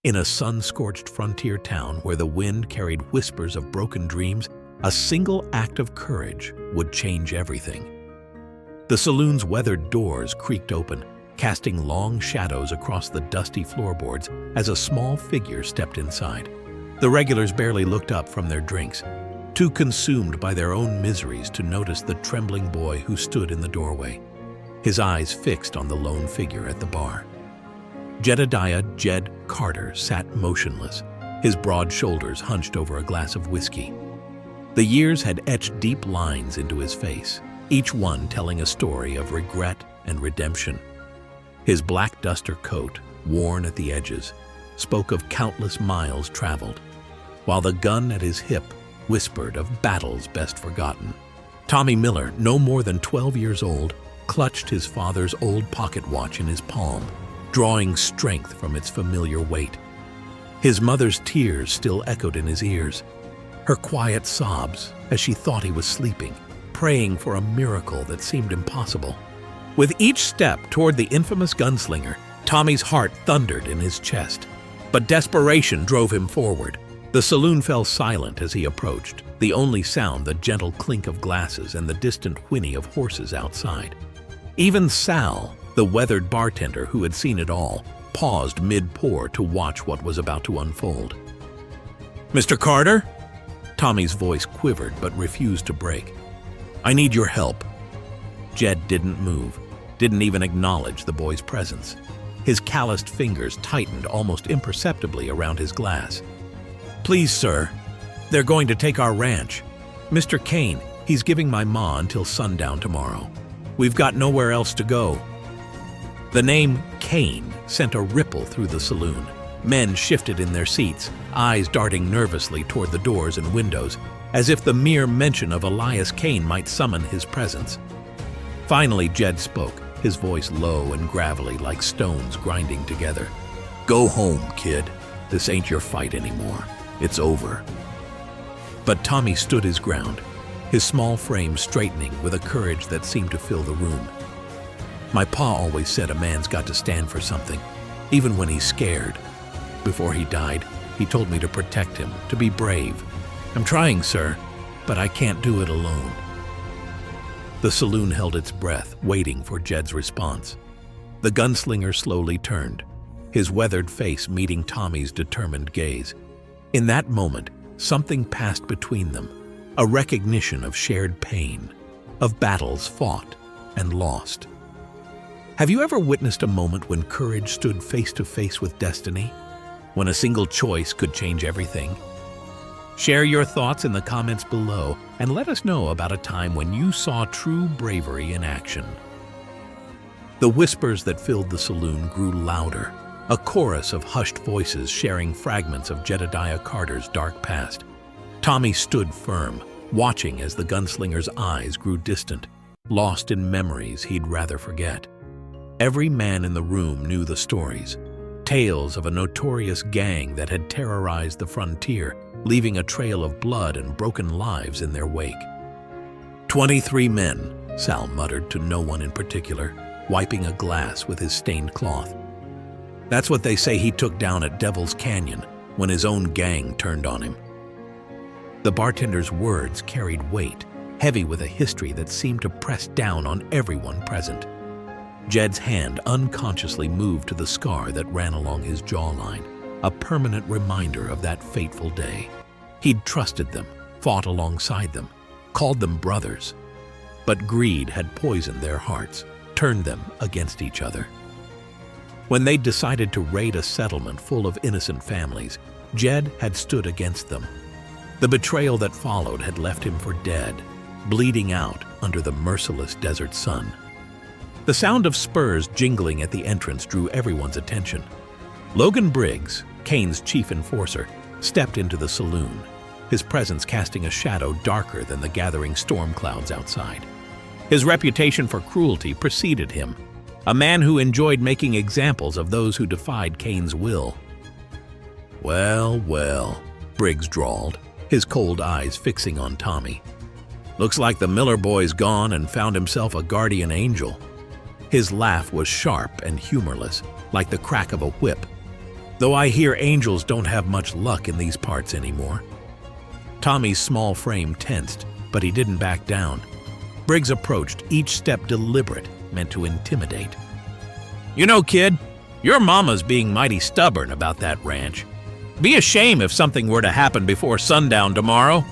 In a sun-scorched frontier town where the wind carried whispers of broken dreams, a single act of courage would change everything. The saloon's weathered doors creaked open, casting long shadows across the dusty floorboards as a small figure stepped inside. The regulars barely looked up from their drinks, too consumed by their own miseries to notice the trembling boy who stood in the doorway, his eyes fixed on the lone figure at the bar. Jedediah "Jed" Carter sat motionless, his broad shoulders hunched over a glass of whiskey. The years had etched deep lines into his face, each one telling a story of regret and redemption. His black duster coat, worn at the edges, spoke of countless miles traveled, while the gun at his hip whispered of battles best forgotten. Tommy Miller, no more than 12 years old, clutched his father's old pocket watch in his palm, drawing strength from its familiar weight. His mother's tears still echoed in his ears, her quiet sobs as she thought he was sleeping, praying for a miracle that seemed impossible. With each step toward the infamous gunslinger, Tommy's heart thundered in his chest, but desperation drove him forward. The saloon fell silent as he approached, the only sound the gentle clink of glasses and the distant whinny of horses outside. Even Sal, the weathered bartender who had seen it all, paused mid-pour to watch what was about to unfold. "Mr. Carter?" Tommy's voice quivered but refused to break. "I need your help." Jed didn't move, didn't even acknowledge the boy's presence. His calloused fingers tightened almost imperceptibly around his glass. "Please, sir. They're going to take our ranch. Mr. Kane, he's giving my ma until sundown tomorrow. We've got nowhere else to go." The name Kane sent a ripple through the saloon. Men shifted in their seats, eyes darting nervously toward the doors and windows, as if the mere mention of Elias Kane might summon his presence. Finally, Jed spoke, his voice low and gravelly like stones grinding together. "Go home, kid. This ain't your fight anymore. It's over." But Tommy stood his ground, his small frame straightening with a courage that seemed to fill the room. "My pa always said a man's got to stand for something, even when he's scared. Before he died, he told me to protect him, to be brave. I'm trying, sir, but I can't do it alone." The saloon held its breath, waiting for Jed's response. The gunslinger slowly turned, his weathered face meeting Tommy's determined gaze. In that moment, something passed between them, a recognition of shared pain, of battles fought and lost. Have you ever witnessed a moment when courage stood face to face with destiny? When a single choice could change everything? Share your thoughts in the comments below and let us know about a time when you saw true bravery in action. The whispers that filled the saloon grew louder, a chorus of hushed voices sharing fragments of Jedediah Carter's dark past. Tommy stood firm, watching as the gunslinger's eyes grew distant, lost in memories he'd rather forget. Every man in the room knew the stories, tales of a notorious gang that had terrorized the frontier, leaving a trail of blood and broken lives in their wake. 23 men, Sal muttered to no one in particular, wiping a glass with his stained cloth. That's what they say he took down at Devil's Canyon when his own gang turned on him. The bartender's words carried weight, heavy with a history that seemed to press down on everyone present. Jed's hand unconsciously moved to the scar that ran along his jawline, a permanent reminder of that fateful day. He'd trusted them, fought alongside them, called them brothers. But greed had poisoned their hearts, turned them against each other. When they'd decided to raid a settlement full of innocent families, Jed had stood against them. The betrayal that followed had left him for dead, bleeding out under the merciless desert sun. The sound of spurs jingling at the entrance drew everyone's attention. Logan Briggs, Kane's chief enforcer, stepped into the saloon, his presence casting a shadow darker than the gathering storm clouds outside. His reputation for cruelty preceded him, a man who enjoyed making examples of those who defied Kane's will. "Well, well," Briggs drawled, his cold eyes fixing on Tommy. "Looks like the Miller boy's gone and found himself a guardian angel." His laugh was sharp and humorless, like the crack of a whip. though I hear angels don't have much luck in these parts anymore." Tommy's small frame tensed, but he didn't back down. Briggs approached, each step deliberate, meant to intimidate. "You know, kid, your mama's being mighty stubborn about that ranch. Be a shame if something were to happen before sundown tomorrow."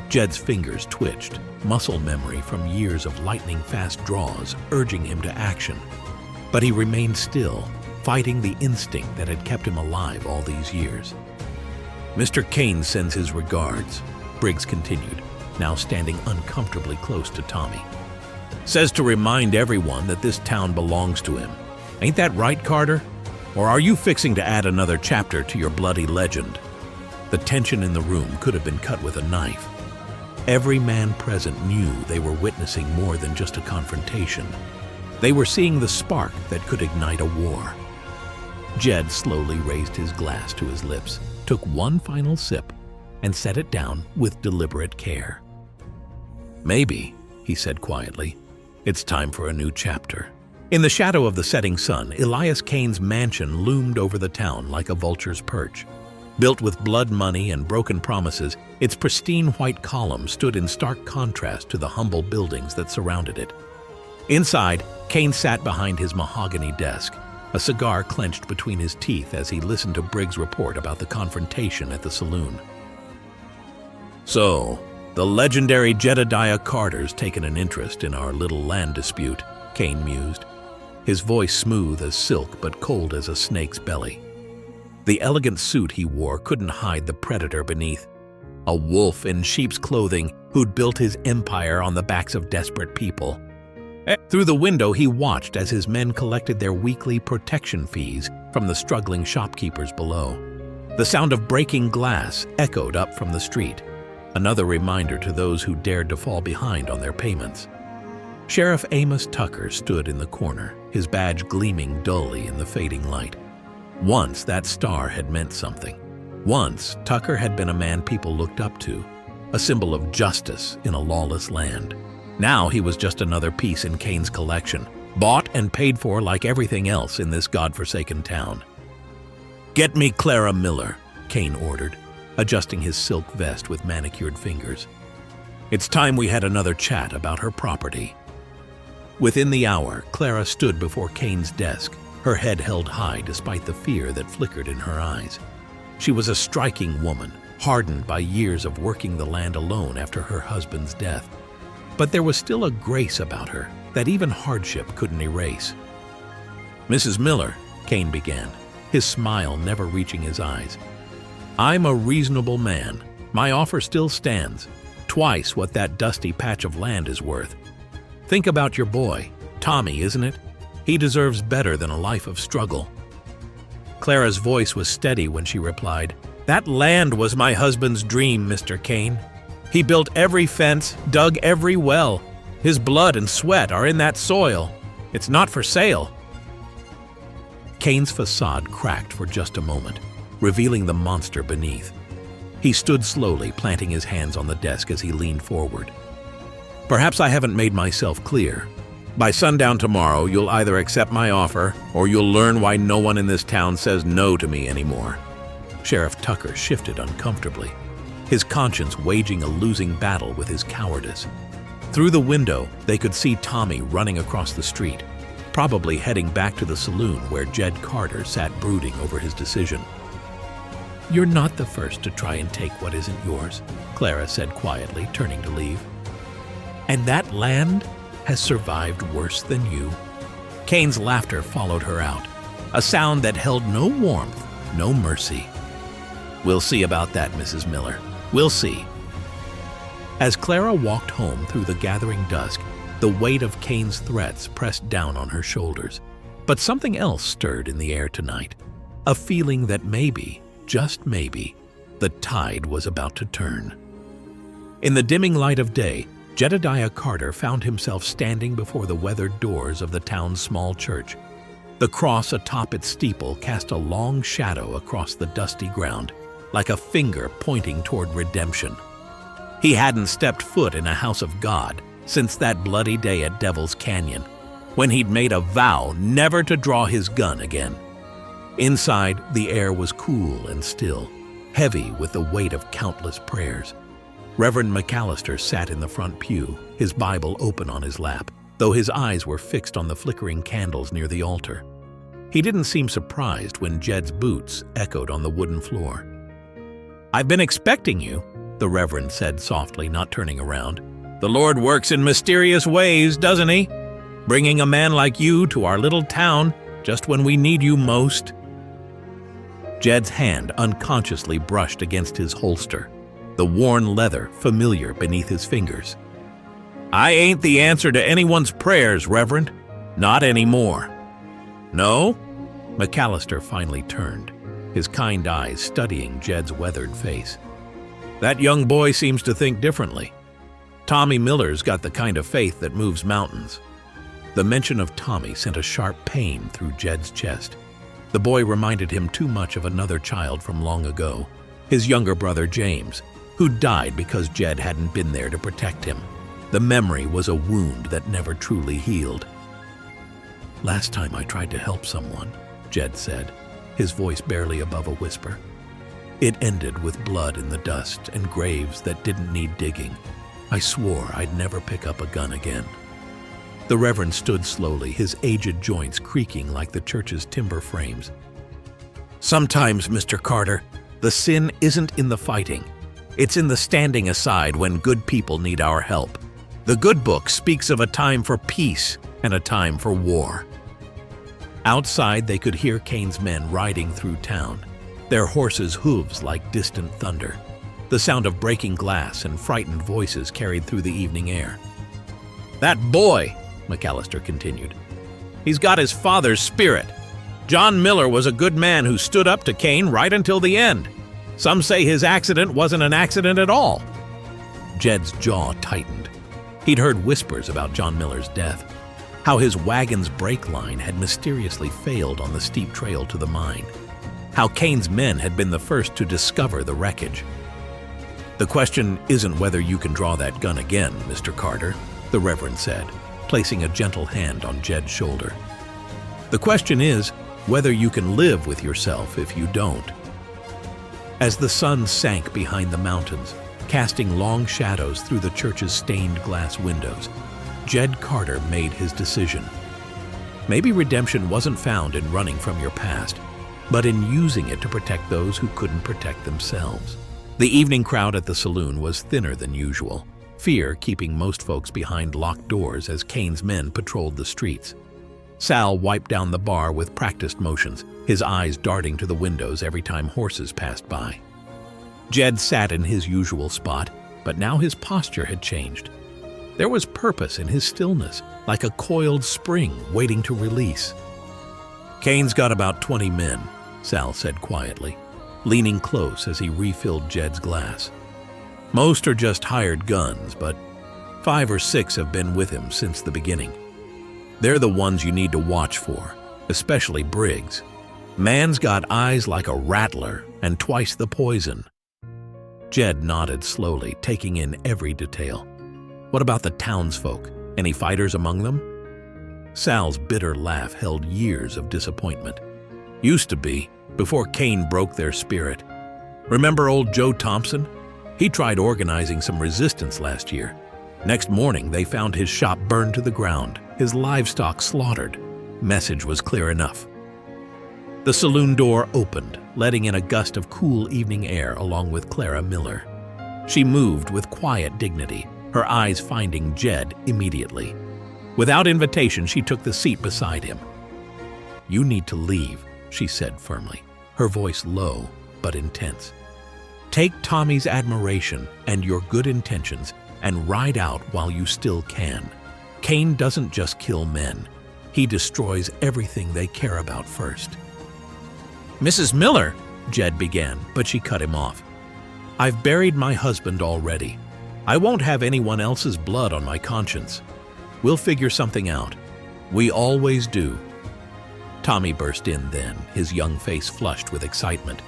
Jed's fingers twitched, muscle memory from years of lightning-fast draws urging him to action. But he remained still, fighting the instinct that had kept him alive all these years. "Mr. Kane sends his regards," Briggs continued, now standing uncomfortably close to Tommy. "Says to remind everyone that this town belongs to him. Ain't that right, Carter? Or are you fixing to add another chapter to your bloody legend?" The tension in the room could have been cut with a knife. Every man present knew they were witnessing more than just a confrontation. They were seeing the spark that could ignite a war. Jed slowly raised his glass to his lips, took one final sip, and set it down with deliberate care. "Maybe," he said quietly, "it's time for a new chapter." In the shadow of the setting sun, Elias Kane's mansion loomed over the town like a vulture's perch. Built with blood money and broken promises, its pristine white columns stood in stark contrast to the humble buildings that surrounded it. Inside, Kane sat behind his mahogany desk, a cigar clenched between his teeth as he listened to Briggs' report about the confrontation at the saloon. "So, the legendary Jedediah Carter's taken an interest in our little land dispute," Kane mused, his voice smooth as silk but cold as a snake's belly. The elegant suit he wore couldn't hide the predator beneath, a wolf in sheep's clothing who'd built his empire on the backs of desperate people. Through the window, he watched as his men collected their weekly protection fees from the struggling shopkeepers below. The sound of breaking glass echoed up from the street, another reminder to those who dared to fall behind on their payments. Sheriff Amos Tucker stood in the corner, his badge gleaming dully in the fading light. Once that star had meant something. Once Tucker had been a man people looked up to, a symbol of justice in a lawless land. Now he was just another piece in Kane's collection, bought and paid for like everything else in this godforsaken town. "Get me Clara Miller," Kane ordered, adjusting his silk vest with manicured fingers. "It's time we had another chat about her property." Within the hour, Clara stood before Kane's desk, her head held high despite the fear that flickered in her eyes. She was a striking woman, hardened by years of working the land alone after her husband's death. But there was still a grace about her that even hardship couldn't erase. "Mrs. Miller," Kane began, his smile never reaching his eyes. "I'm a reasonable man. My offer still stands, twice what that dusty patch of land is worth. Think about your boy, Tommy, isn't it? He deserves better than a life of struggle." Clara's voice was steady when she replied, "That land was my husband's dream, Mr. Kane. He built every fence, dug every well. His blood and sweat are in that soil. It's not for sale." Kane's facade cracked for just a moment, revealing the monster beneath. He stood slowly, planting his hands on the desk as he leaned forward. "Perhaps I haven't made myself clear. By sundown tomorrow, you'll either accept my offer, or you'll learn why no one in this town says no to me anymore." Sheriff Tucker shifted uncomfortably, his conscience waging a losing battle with his cowardice. Through the window, they could see Tommy running across the street, probably heading back to the saloon where Jed Carter sat brooding over his decision. "You're not the first to try and take what isn't yours," Clara said quietly, turning to leave. "And that land has survived worse than you." Kane's laughter followed her out, a sound that held no warmth, no mercy. "We'll see about that, Mrs. Miller. We'll see." As Clara walked home through the gathering dusk, the weight of Kane's threats pressed down on her shoulders. But something else stirred in the air tonight, a feeling that maybe, just maybe, the tide was about to turn. In the dimming light of day, Jedediah Carter found himself standing before the weathered doors of the town's small church. The cross atop its steeple cast a long shadow across the dusty ground, like a finger pointing toward redemption. He hadn't stepped foot in a house of God since that bloody day at Devil's Canyon, when he'd made a vow never to draw his gun again. Inside, the air was cool and still, heavy with the weight of countless prayers. Reverend McAllister sat in the front pew, his Bible open on his lap, though his eyes were fixed on the flickering candles near the altar. He didn't seem surprised when Jed's boots echoed on the wooden floor. "I've been expecting you," the Reverend said softly, not turning around. "The Lord works in mysterious ways, doesn't he? Bringing a man like you to our little town just when we need you most." Jed's hand unconsciously brushed against his holster, the worn leather familiar beneath his fingers. "I ain't the answer to anyone's prayers, Reverend. Not anymore." "No?" McAllister finally turned, his kind eyes studying Jed's weathered face. "That young boy seems to think differently. Tommy Miller's got the kind of faith that moves mountains." The mention of Tommy sent a sharp pain through Jed's chest. The boy reminded him too much of another child from long ago, his younger brother James, who died because Jed hadn't been there to protect him. The memory was a wound that never truly healed. "Last time I tried to help someone," Jed said, his voice barely above a whisper. "It ended with blood in the dust and graves that didn't need digging. I swore I'd never pick up a gun again." The Reverend stood slowly, his aged joints creaking like the church's timber frames. "Sometimes, Mr. Carter, the sin isn't in the fighting. It's in the standing aside when good people need our help. The good book speaks of a time for peace and a time for war." Outside, they could hear Kane's men riding through town, their horses' hooves like distant thunder. The sound of breaking glass and frightened voices carried through the evening air. "That boy," McAllister continued, "he's got his father's spirit. John Miller was a good man who stood up to Kane right until the end. Some say his accident wasn't an accident at all." Jed's jaw tightened. He'd heard whispers about John Miller's death, how his wagon's brake line had mysteriously failed on the steep trail to the mine, how Kane's men had been the first to discover the wreckage. "The question isn't whether you can draw that gun again, Mr. Carter," the Reverend said, placing a gentle hand on Jed's shoulder. "The question is whether you can live with yourself if you don't." As the sun sank behind the mountains, casting long shadows through the church's stained glass windows, Jed Carter made his decision. Maybe redemption wasn't found in running from your past, but in using it to protect those who couldn't protect themselves. The evening crowd at the saloon was thinner than usual, fear keeping most folks behind locked doors as Kane's men patrolled the streets. Sal wiped down the bar with practiced motions, his eyes darting to the windows every time horses passed by. Jed sat in his usual spot, but now his posture had changed. There was purpose in his stillness, like a coiled spring waiting to release. "Kane's got about 20 men," Sal said quietly, leaning close as he refilled Jed's glass. "Most are just hired guns, but 5 or 6 have been with him since the beginning. They're the ones you need to watch for, especially Briggs. Man's got eyes like a rattler and twice the poison." Jed nodded slowly, taking in every detail. "What about the townsfolk? Any fighters among them?" Sal's bitter laugh held years of disappointment. "Used to be, before Kane broke their spirit. Remember old Joe Thompson? He tried organizing some resistance last year. Next morning, they found his shop burned to the ground, his livestock slaughtered. Message was clear enough." The saloon door opened, letting in a gust of cool evening air along with Clara Miller. She moved with quiet dignity, her eyes finding Jed immediately. Without invitation, she took the seat beside him. "You need to leave," she said firmly, her voice low but intense. "Take Tommy's admiration and your good intentions and ride out while you still can. Kane doesn't just kill men. He destroys everything they care about first." "Mrs. Miller," Jed began, but she cut him off. "I've buried my husband already. I won't have anyone else's blood on my conscience. We'll figure something out. We always do." Tommy burst in then, his young face flushed with excitement.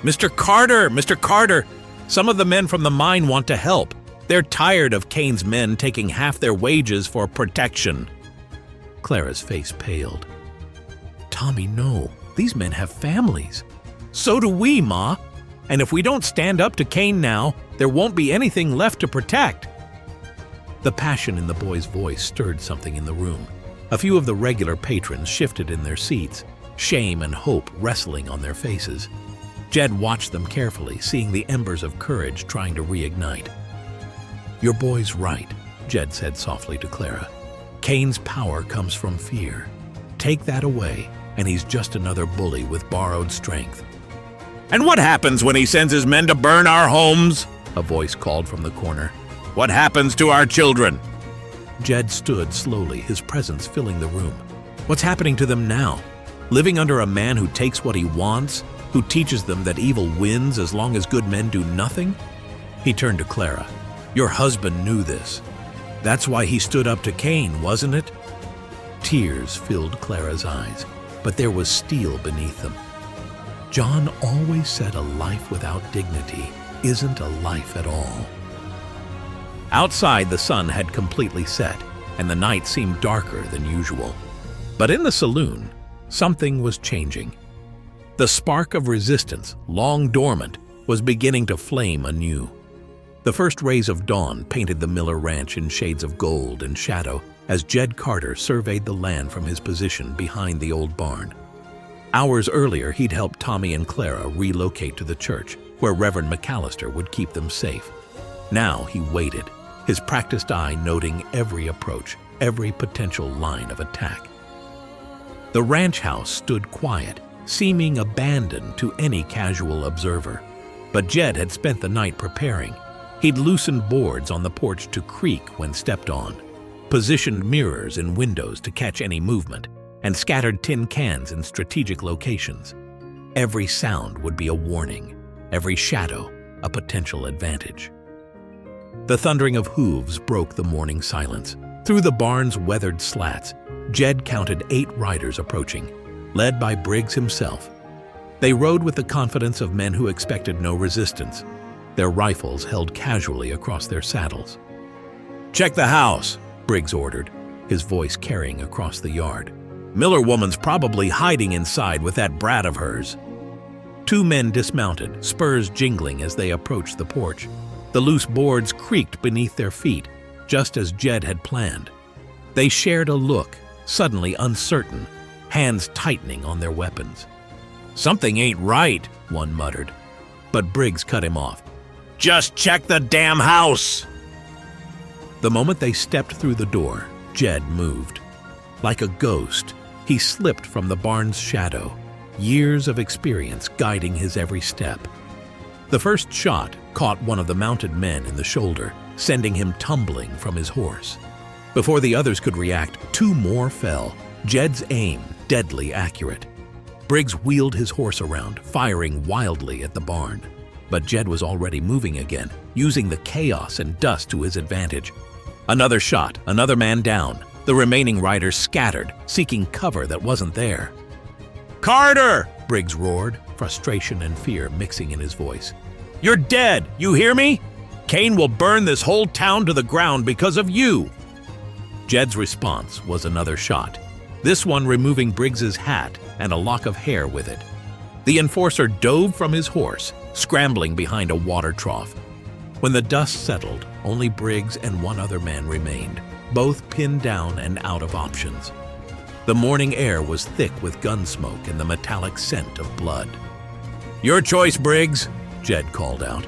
"Mr. Carter! Mr. Carter! Some of the men from the mine want to help. They're tired of Kane's men taking half their wages for protection." Clara's face paled. "Tommy, no. These men have families. So do we, Ma. And if we don't stand up to Cain now, there won't be anything left to protect. The passion in the boy's voice stirred something in the room. A few of the regular patrons shifted in their seats, shame and hope wrestling on their faces. Jed watched them carefully, seeing the embers of courage trying to reignite. "Your boy's right," Jed said softly to Clara. "Cain's power comes from fear. Take that away, and he's just another bully with borrowed strength." "And what happens when he sends his men to burn our homes?" a voice called from the corner. "What happens to our children?" Jed stood slowly, his presence filling the room. What's happening to them now? Living under a man who takes what he wants, who teaches them that evil wins as long as good men do nothing? He turned to Clara. "Your husband knew this. That's why he stood up to Cain, wasn't it?" Tears filled Clara's eyes, but there was steel beneath them. John always said a life without dignity isn't a life at all. Outside, the sun had completely set, and the night seemed darker than usual. But in the saloon, something was changing. The spark of resistance, long dormant, was beginning to flame anew. The first rays of dawn painted the Miller Ranch in shades of gold and shadow as Jed Carter surveyed the land from his position behind the old barn. Hours earlier, he'd helped Tommy and Clara relocate to the church, where Reverend McAllister would keep them safe. Now he waited, his practiced eye noting every approach, every potential line of attack. The ranch house stood quiet, seeming abandoned to any casual observer. But Jed had spent the night preparing. He'd loosened boards on the porch to creak when stepped on, positioned mirrors in windows to catch any movement, and scattered tin cans in strategic locations. Every sound would be a warning, every shadow a potential advantage. The thundering of hooves broke the morning silence. Through the barn's weathered slats, Jed counted 8 riders approaching, led by Briggs himself. They rode with the confidence of men who expected no resistance, their rifles held casually across their saddles. "Check the house," Briggs ordered, his voice carrying across the yard. "Miller woman's probably hiding inside with that brat of hers." 2 men dismounted, spurs jingling as they approached the porch. The loose boards creaked beneath their feet, just as Jed had planned. They shared a look, suddenly uncertain, hands tightening on their weapons. "Something ain't right," one muttered, but Briggs cut him off. "Just check the damn house!" The moment they stepped through the door, Jed moved. Like a ghost, he slipped from the barn's shadow, years of experience guiding his every step. The first shot caught one of the mounted men in the shoulder, sending him tumbling from his horse. Before the others could react, 2 more fell, Jed's aim deadly accurate. Briggs wheeled his horse around, firing wildly at the barn. But Jed was already moving again, using the chaos and dust to his advantage. Another shot, another man down. The remaining riders scattered, seeking cover that wasn't there. "Carter!" Briggs roared, frustration and fear mixing in his voice. "You're dead! You hear me? Cain will burn this whole town to the ground because of you!" Jed's response was another shot, this one removing Briggs's hat and a lock of hair with it. The enforcer dove from his horse, scrambling behind a water trough. When the dust settled, only Briggs and 1 other man remained, both pinned down and out of options. The morning air was thick with gun smoke and the metallic scent of blood. "Your choice, Briggs," Jed called out,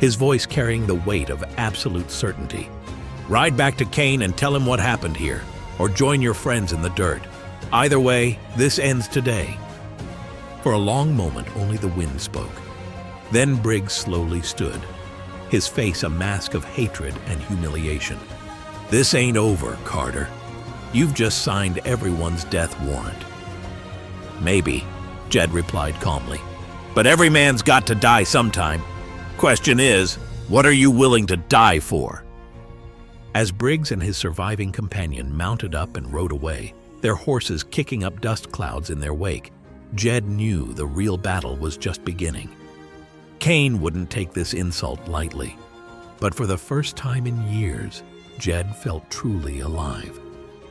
his voice carrying the weight of absolute certainty. "Ride back to Cain and tell him what happened here, or join your friends in the dirt. Either way, this ends today." For a long moment, only the wind spoke. Then Briggs slowly stood, his face a mask of hatred and humiliation. "This ain't over, Carter. You've just signed everyone's death warrant." "Maybe," Jed replied calmly. "But every man's got to die sometime. Question is, what are you willing to die for?" As Briggs and his surviving companion mounted up and rode away, their horses kicking up dust clouds in their wake, Jed knew the real battle was just beginning. Cain wouldn't take this insult lightly, but for the first time in years, Jed felt truly alive.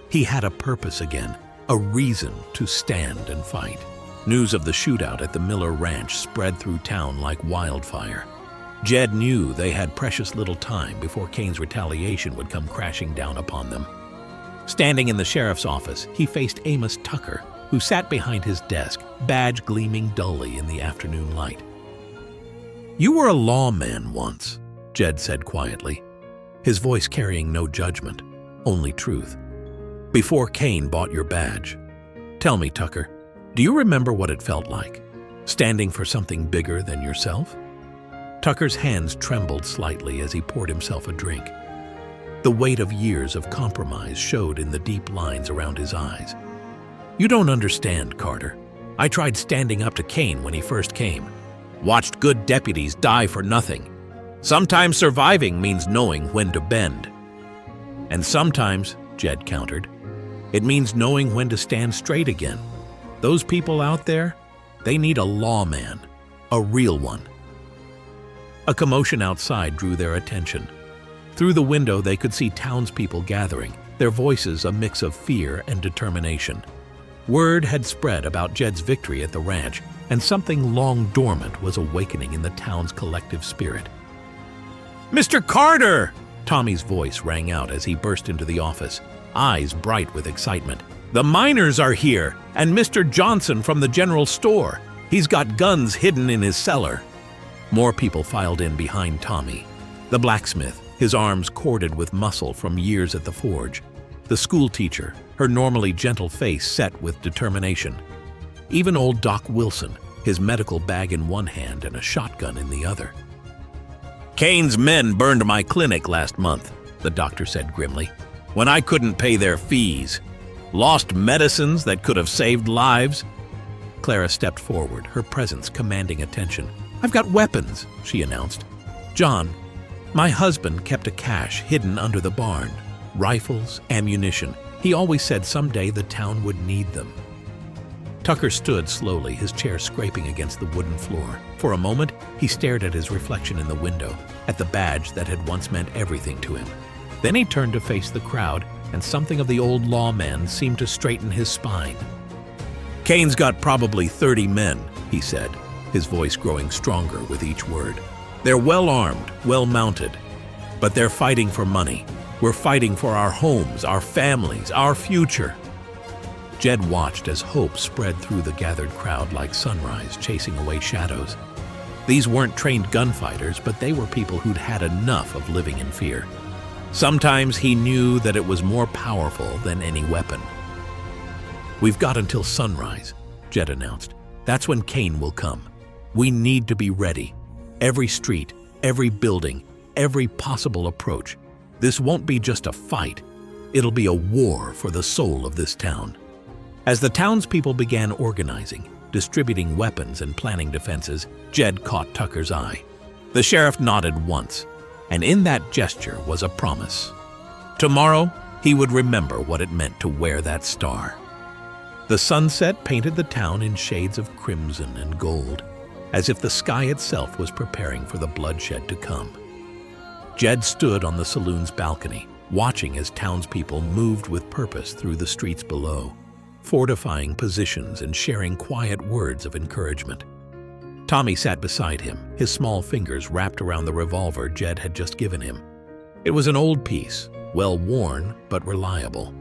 He had a purpose again, a reason to stand and fight. News of the shootout at the Miller Ranch spread through town like wildfire. Jed knew they had precious little time before Kane's retaliation would come crashing down upon them. Standing in the sheriff's office, he faced Amos Tucker, who sat behind his desk, badge gleaming dully in the afternoon light. "You were a lawman once," Jed said quietly, his voice carrying no judgment, only truth. "Before Kane bought your badge. Tell me, Tucker, do you remember what it felt like, standing for something bigger than yourself?" Tucker's hands trembled slightly as he poured himself a drink. The weight of years of compromise showed in the deep lines around his eyes. "You don't understand, Carter. I tried standing up to Kane when he first came. Watched good deputies die for nothing. Sometimes surviving means knowing when to bend. And sometimes," Jed countered, "it means knowing when to stand straight again. Those people out there, they need a lawman, a real one." A commotion outside drew their attention. Through the window, they could see townspeople gathering, their voices a mix of fear and determination. Word had spread about Jed's victory at the ranch, and something long dormant was awakening in the town's collective spirit. "Mr. Carter!" Tommy's voice rang out as he burst into the office, eyes bright with excitement. "The miners are here, and Mr. Johnson from the general store. He's got guns hidden in his cellar." More people filed in behind Tommy. The blacksmith, his arms corded with muscle from years at the forge. The school teacher, her normally gentle face set with determination. Even old Doc Wilson, his medical bag in one hand and a shotgun in the other. "Kane's men burned my clinic last month," the doctor said grimly, "when I couldn't pay their fees. Lost medicines that could have saved lives." Clara stepped forward, her presence commanding attention. "I've got weapons," she announced. "John, my husband kept a cache hidden under the barn. Rifles, ammunition. He always said someday the town would need them." Tucker stood slowly, his chair scraping against the wooden floor. For a moment, he stared at his reflection in the window, at the badge that had once meant everything to him. Then he turned to face the crowd, and something of the old lawman seemed to straighten his spine. "Kane's got probably 30 men," he said, his voice growing stronger with each word. "They're well-armed, well-mounted, but they're fighting for money. We're fighting for our homes, our families, our future." Jed watched as hope spread through the gathered crowd like sunrise chasing away shadows. These weren't trained gunfighters, but they were people who'd had enough of living in fear. Sometimes he knew that it was more powerful than any weapon. "We've got until sunrise," Jed announced. "That's when Kane will come. We need to be ready. Every street, every building, every possible approach. This won't be just a fight. It'll be a war for the soul of this town." As the townspeople began organizing, distributing weapons and planning defenses, Jed caught Tucker's eye. The sheriff nodded once, and in that gesture was a promise. Tomorrow, he would remember what it meant to wear that star. The sunset painted the town in shades of crimson and gold, as if the sky itself was preparing for the bloodshed to come. Jed stood on the saloon's balcony, watching as townspeople moved with purpose through the streets below, fortifying positions and sharing quiet words of encouragement. Tommy sat beside him, his small fingers wrapped around the revolver Jed had just given him. It was an old piece, well worn but reliable.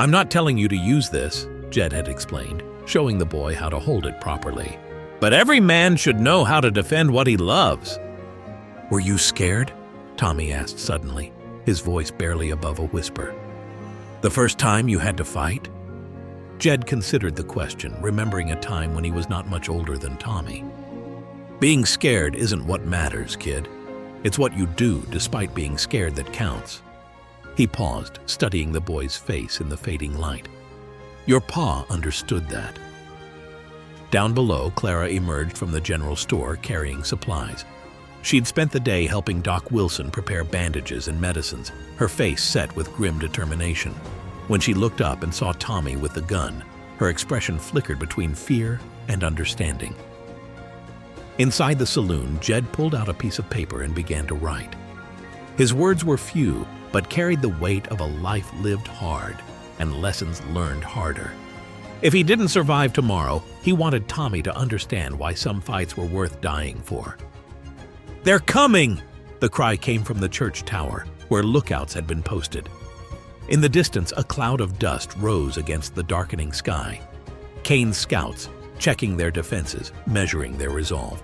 "I'm not telling you to use this," Jed had explained, showing the boy how to hold it properly. "But every man should know how to defend what he loves." "Were you scared?" Tommy asked suddenly, his voice barely above a whisper. "The first time you had to fight?" Jed considered the question, remembering a time when he was not much older than Tommy. "Being scared isn't what matters, kid. It's what you do despite being scared that counts." He paused, studying the boy's face in the fading light. "Your pa understood that." Down below, Clara emerged from the general store carrying supplies. She'd spent the day helping Doc Wilson prepare bandages and medicines, her face set with grim determination. When she looked up and saw Tommy with the gun, her expression flickered between fear and understanding. Inside the saloon, Jed pulled out a piece of paper and began to write. His words were few, but carried the weight of a life lived hard and lessons learned harder. If he didn't survive tomorrow, he wanted Tommy to understand why some fights were worth dying for. "They're coming!" The cry came from the church tower, where lookouts had been posted. In the distance, a cloud of dust rose against the darkening sky. Kane's scouts, checking their defenses, measuring their resolve.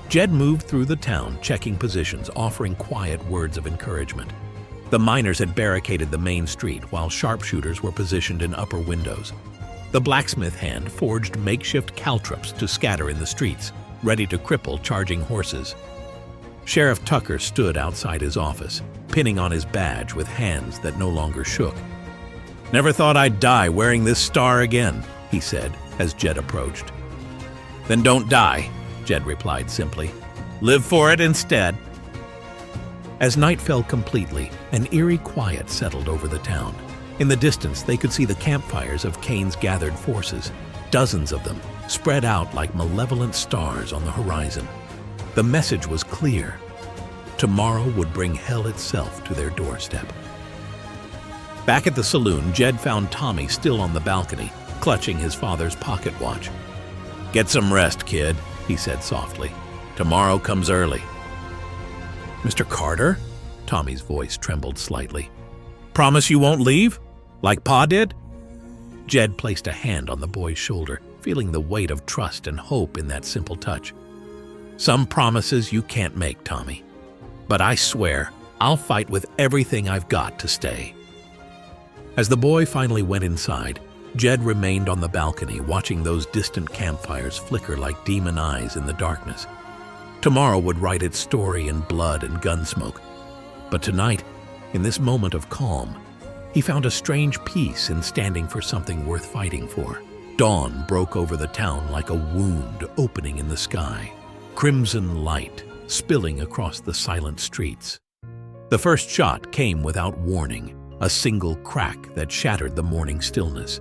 Jed moved through the town, checking positions, offering quiet words of encouragement. The miners had barricaded the main street, while sharpshooters were positioned in upper windows. The blacksmith hand forged makeshift caltrops to scatter in the streets, ready to cripple charging horses. Sheriff Tucker stood outside his office, pinning on his badge with hands that no longer shook. "Never thought I'd die wearing this star again," he said as Jed approached. "Then don't die," Jed replied simply. "Live for it instead." As night fell completely, an eerie quiet settled over the town. In the distance, they could see the campfires of Kane's gathered forces, dozens of them, spread out like malevolent stars on the horizon. The message was clear. Tomorrow would bring hell itself to their doorstep. Back at the saloon, Jed found Tommy still on the balcony, clutching his father's pocket watch. "Get some rest, kid," he said softly. "Tomorrow comes early." "Mr. Carter?" Tommy's voice trembled slightly. "Promise you won't leave? Like Pa did?" Jed placed a hand on the boy's shoulder, feeling the weight of trust and hope in that simple touch. "Some promises you can't make, Tommy. But I swear, I'll fight with everything I've got to stay." As the boy finally went inside, Jed remained on the balcony, watching those distant campfires flicker like demon eyes in the darkness. Tomorrow would write its story in blood and gunsmoke. But tonight, in this moment of calm, he found a strange peace in standing for something worth fighting for. Dawn broke over the town like a wound opening in the sky. Crimson light spilling across the silent streets. The first shot came without warning, a single crack that shattered the morning stillness.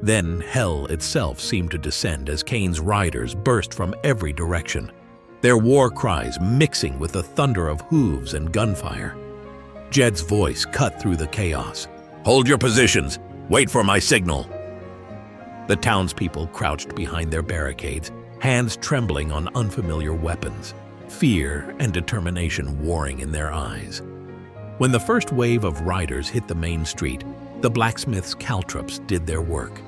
Then hell itself seemed to descend as Kane's riders burst from every direction, their war cries mixing with the thunder of hooves and gunfire. Jed's voice cut through the chaos. "Hold your positions! Wait for my signal!" The townspeople crouched behind their barricades, hands trembling on unfamiliar weapons, fear and determination warring in their eyes. When the first wave of riders hit the main street, the blacksmith's caltrops did their work.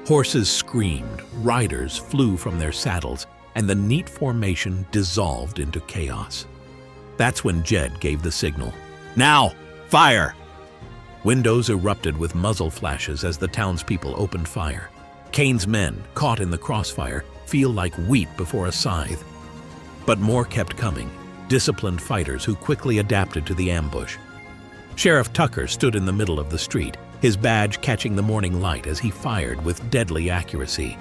Horses screamed, riders flew from their saddles, and the neat formation dissolved into chaos. That's when Jed gave the signal. "Now, fire!" Windows erupted with muzzle flashes as the townspeople opened fire. Kane's men, caught in the crossfire, feel like wheat before a scythe. But more kept coming, disciplined fighters who quickly adapted to the ambush. Sheriff Tucker stood in the middle of the street, his badge catching the morning light as he fired with deadly accuracy.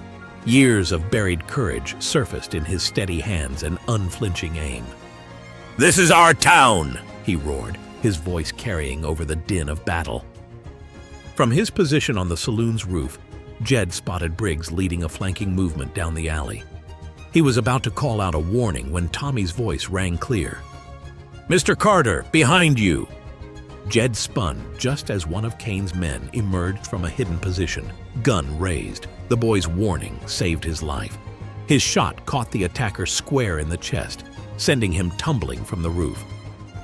Years of buried courage surfaced in his steady hands and unflinching aim. "This is our town!" he roared, his voice carrying over the din of battle. From his position on the saloon's roof, Jed spotted Briggs leading a flanking movement down the alley. He was about to call out a warning when Tommy's voice rang clear. "Mr. Carter, behind you!" Jed spun just as one of Kane's men emerged from a hidden position, gun raised. The boy's warning saved his life. His shot caught the attacker square in the chest, sending him tumbling from the roof.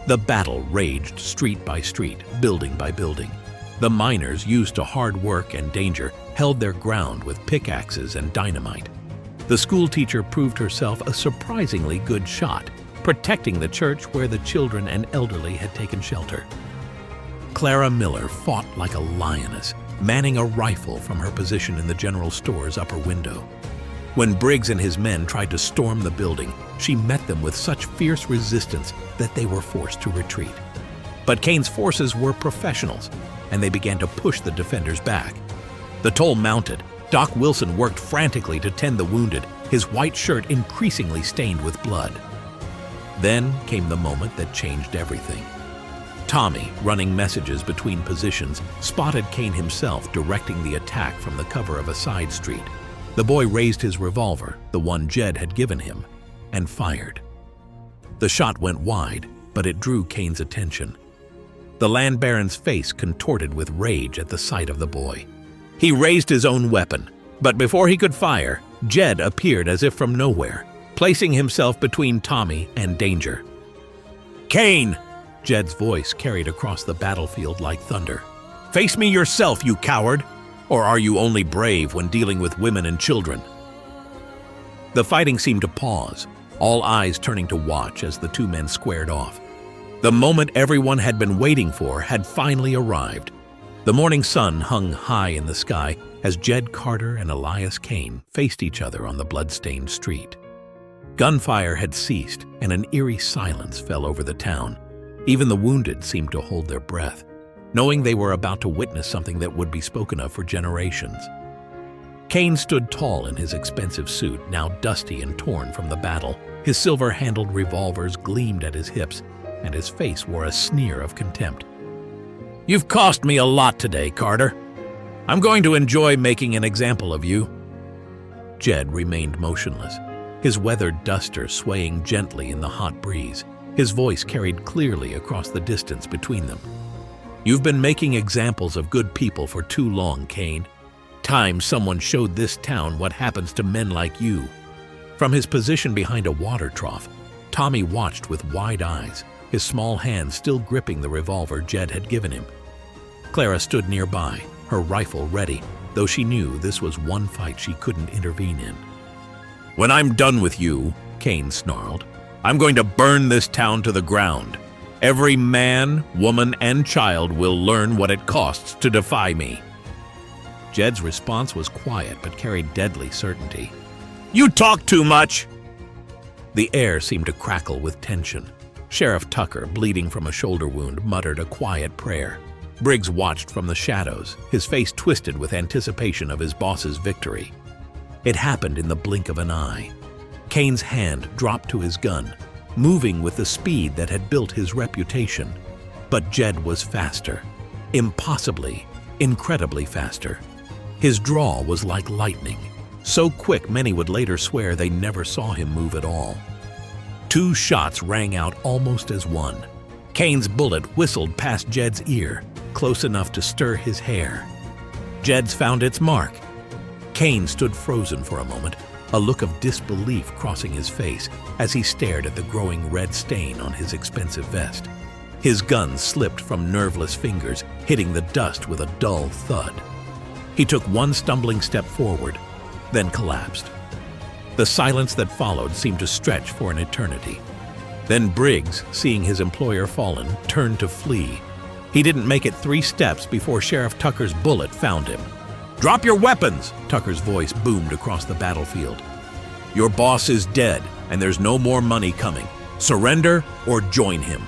The battle raged street by street, building by building. The miners, used to hard work and danger, held their ground with pickaxes and dynamite. The schoolteacher proved herself a surprisingly good shot, protecting the church where the children and elderly had taken shelter. Clara Miller fought like a lioness, manning a rifle from her position in the general store's upper window. When Briggs and his men tried to storm the building, she met them with such fierce resistance that they were forced to retreat. But Kane's forces were professionals, and they began to push the defenders back. The toll mounted. Doc Wilson worked frantically to tend the wounded, his white shirt increasingly stained with blood. Then came the moment that changed everything. Tommy, running messages between positions, spotted Kane himself directing the attack from the cover of a side street. The boy raised his revolver, the one Jed had given him, and fired. The shot went wide, but it drew Kane's attention. The land baron's face contorted with rage at the sight of the boy. He raised his own weapon, But before he could fire, Jed appeared as if from nowhere, placing himself between Tommy and danger. "Cain!" Jed's voice carried across the battlefield like thunder. "Face me yourself, you coward! Or are you only brave when dealing with women and children?" The fighting seemed to pause, all eyes turning to watch as the two men squared off. The moment everyone had been waiting for had finally arrived. The morning sun hung high in the sky as Jed Carter and Elias Cain faced each other on the blood-stained street. Gunfire had ceased, and an eerie silence fell over the town. Even the wounded seemed to hold their breath, knowing they were about to witness something that would be spoken of for generations. Cain stood tall in his expensive suit, now dusty and torn from the battle. His silver-handled revolvers gleamed at his hips, and his face wore a sneer of contempt. "You've cost me a lot today, Carter. I'm going to enjoy making an example of you." Jed remained motionless, his weathered duster swaying gently in the hot breeze. His voice carried clearly across the distance between them. "You've been making examples of good people for too long, Cain. Time someone showed this town what happens to men like you." From his position behind a water trough, Tommy watched with wide eyes, his small hand still gripping the revolver Jed had given him. Clara stood nearby, her rifle ready, though she knew this was one fight she couldn't intervene in. "When I'm done with you," Cain snarled, "I'm going to burn this town to the ground. Every man, woman, and child will learn what it costs to defy me." Jed's response was quiet but carried deadly certainty. "You talk too much!" The air seemed to crackle with tension. Sheriff Tucker, bleeding from a shoulder wound, muttered a quiet prayer. Briggs watched from the shadows, his face twisted with anticipation of his boss's victory. It happened in the blink of an eye. Cain's hand dropped to his gun, moving with the speed that had built his reputation. But Jed was faster. Impossibly, incredibly faster. His draw was like lightning, so quick many would later swear they never saw him move at all. Two shots rang out almost as one. Cain's bullet whistled past Jed's ear, close enough to stir his hair. Jed's found its mark. Cain stood frozen for a moment, a look of disbelief crossing his face as he stared at the growing red stain on his expensive vest. His gun slipped from nerveless fingers, hitting the dust with a dull thud. He took one stumbling step forward, then collapsed. The silence that followed seemed to stretch for an eternity. Then Briggs, seeing his employer fallen, turned to flee. He didn't make it 3 steps before Sheriff Tucker's bullet found him. "Drop your weapons!" Tucker's voice boomed across the battlefield. "Your boss is dead, and there's no more money coming. Surrender or join him."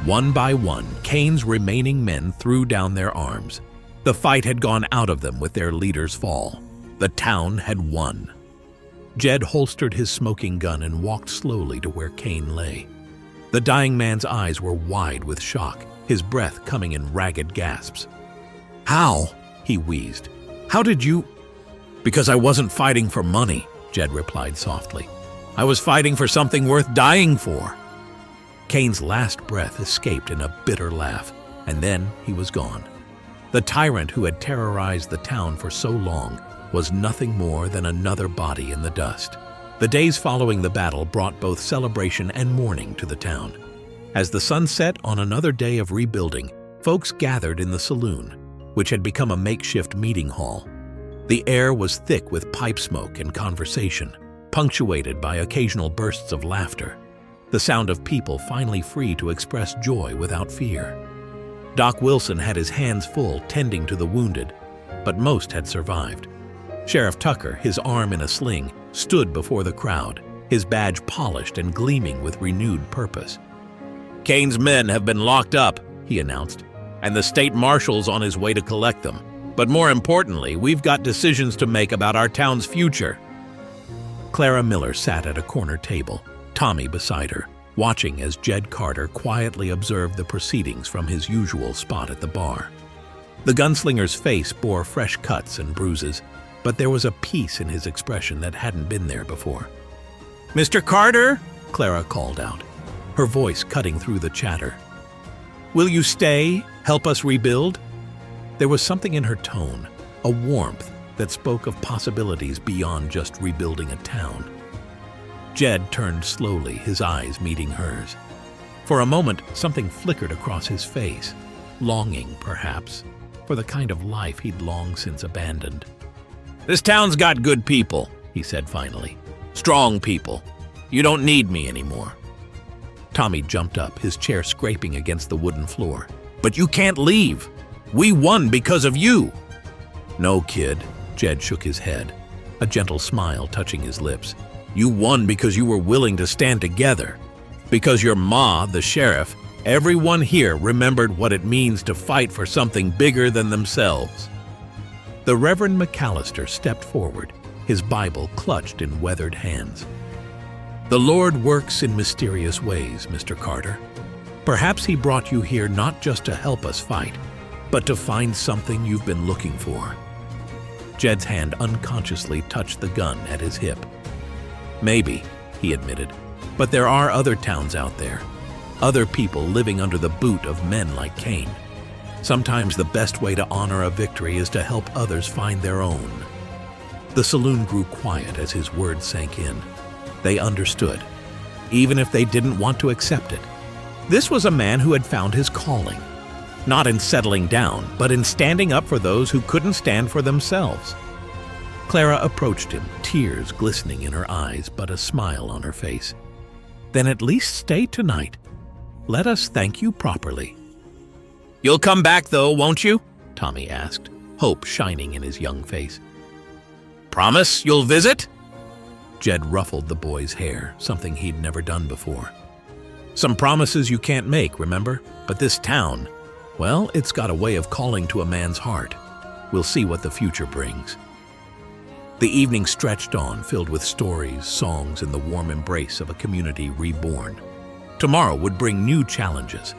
One by one, Cain's remaining men threw down their arms. The fight had gone out of them with their leader's fall. The town had won. Jed holstered his smoking gun and walked slowly to where Cain lay. The dying man's eyes were wide with shock, his breath coming in ragged gasps. "How?" he wheezed. "How did you—" "Because I wasn't fighting for money," Jed replied softly. "I was fighting for something worth dying for." Cain's last breath escaped in a bitter laugh, and then he was gone. The tyrant who had terrorized the town for so long was nothing more than another body in the dust. The days following the battle brought both celebration and mourning to the town. As the sun set on another day of rebuilding, folks gathered in the saloon, which had become a makeshift meeting hall. The air was thick with pipe smoke and conversation, punctuated by occasional bursts of laughter, the sound of people finally free to express joy without fear. Doc Wilson had his hands full tending to the wounded, but most had survived. Sheriff Tucker, his arm in a sling, stood before the crowd, his badge polished and gleaming with renewed purpose. "Cain's men have been locked up," he announced, "and the state marshal's on his way to collect them. But more importantly, we've got decisions to make about our town's future." Clara Miller sat at a corner table, Tommy beside her, watching as Jed Carter quietly observed the proceedings from his usual spot at the bar. The gunslinger's face bore fresh cuts and bruises, but there was a peace in his expression that hadn't been there before. "Mr. Carter," Clara called out, her voice cutting through the chatter. "Will you stay, help us rebuild?" There was something in her tone, a warmth, that spoke of possibilities beyond just rebuilding a town. Jed turned slowly, his eyes meeting hers. For a moment, something flickered across his face, longing, perhaps, for the kind of life he'd long since abandoned. This town's got good people, He said finally. strong people. You don't need me anymore. Tommy jumped up, his chair scraping against the wooden floor. But you can't leave. We won because of you. No, kid. Jed shook his head, a gentle smile touching his lips. You won because you were willing to stand together. Because your ma, the sheriff, everyone here remembered what it means to fight for something bigger than themselves. The Reverend McAllister stepped forward, his Bible clutched in weathered hands. The Lord works in mysterious ways, Mr. Carter. Perhaps He brought you here not just to help us fight, but to find something you've been looking for. Jed's hand unconsciously touched the gun at his hip. Maybe, he admitted, but there are other towns out there, other people living under the boot of men like Cain. Sometimes the best way to honor a victory is to help others find their own. The saloon grew quiet as his words sank in. They understood, even if they didn't want to accept it. This was a man who had found his calling, not in settling down, but in standing up for those who couldn't stand for themselves. Clara approached him, tears glistening in her eyes, but a smile on her face. Then at least stay tonight. Let us thank you properly. You'll come back though, won't you? Tommy asked, hope shining in his young face. Promise you'll visit? Jed ruffled the boy's hair, something he'd never done before. Some promises you can't make, remember? But this town, well, it's got a way of calling to a man's heart. We'll see what the future brings. The evening stretched on, filled with stories, songs, and the warm embrace of a community reborn. Tomorrow would bring new challenges,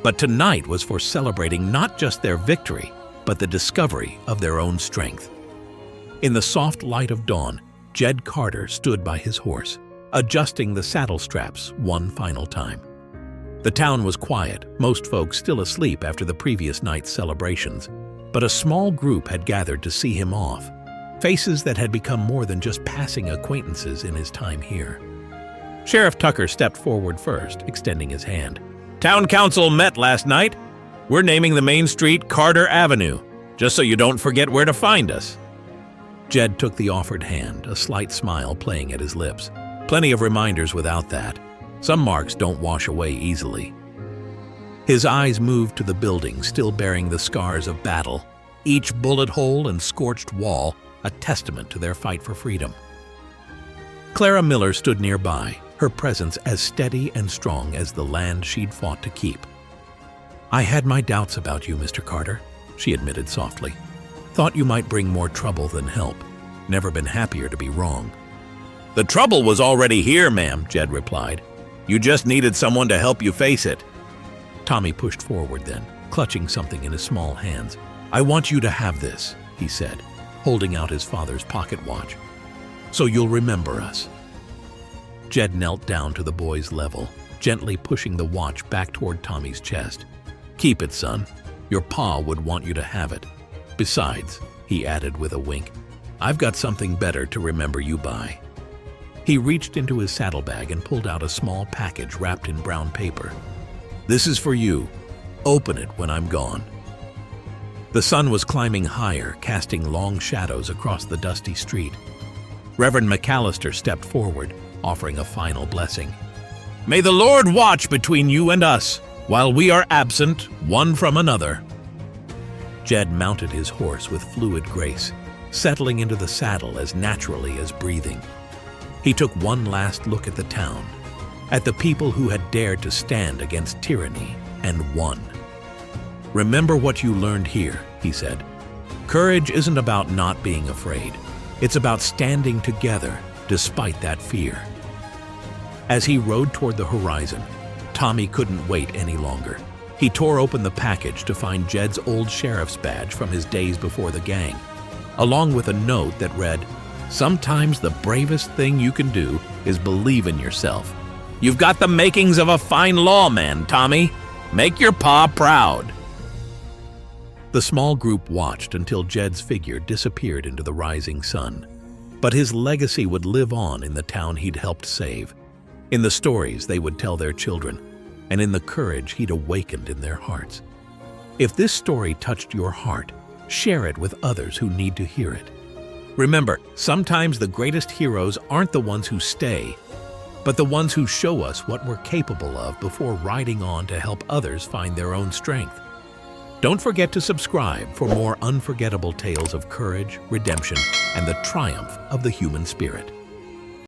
but tonight was for celebrating not just their victory, but the discovery of their own strength. In the soft light of dawn, Jed Carter stood by his horse, adjusting the saddle straps one final time. The town was quiet, most folks still asleep after the previous night's celebrations, but a small group had gathered to see him off, faces that had become more than just passing acquaintances in his time here. Sheriff Tucker stepped forward first, extending his hand. Town council met last night. We're naming the main street Carter Avenue, just so you don't forget where to find us. Jed took the offered hand, a slight smile playing at his lips. Plenty of reminders without that. Some marks don't wash away easily. His eyes moved to the building, still bearing the scars of battle, each bullet hole and scorched wall a testament to their fight for freedom. Clara Miller stood nearby, her presence as steady and strong as the land she'd fought to keep. I had my doubts about you, Mr. Carter, she admitted softly. Thought you might bring more trouble than help. Never been happier to be wrong. The trouble was already here, ma'am, Jed replied. You just needed someone to help you face it. Tommy pushed forward then, clutching something in his small hands. I want you to have this, he said, holding out his father's pocket watch. So you'll remember us. Jed knelt down to the boy's level, gently pushing the watch back toward Tommy's chest. Keep it, son. Your pa would want you to have it. Besides, he added with a wink, I've got something better to remember you by. He reached into his saddlebag and pulled out a small package wrapped in brown paper. This is for you. Open it when I'm gone. The sun was climbing higher, casting long shadows across the dusty street. Reverend McAllister stepped forward, offering a final blessing. May the Lord watch between you and us, while we are absent one from another. Jed mounted his horse with fluid grace, settling into the saddle as naturally as breathing. He took one last look at the town, at the people who had dared to stand against tyranny and won. Remember what you learned here, he said. Courage isn't about not being afraid. It's about standing together despite that fear. As he rode toward the horizon, Tommy couldn't wait any longer. He tore open the package to find Jed's old sheriff's badge from his days before the gang, along with a note that read, Sometimes the bravest thing you can do is believe in yourself. You've got the makings of a fine lawman, Tommy. Make your pa proud. The small group watched until Jed's figure disappeared into the rising sun. But his legacy would live on in the town he'd helped save, in the stories they would tell their children, and in the courage he'd awakened in their hearts. If this story touched your heart, share it with others who need to hear it. Remember, sometimes the greatest heroes aren't the ones who stay, but the ones who show us what we're capable of before riding on to help others find their own strength. Don't forget to subscribe for more unforgettable tales of courage, redemption, and the triumph of the human spirit.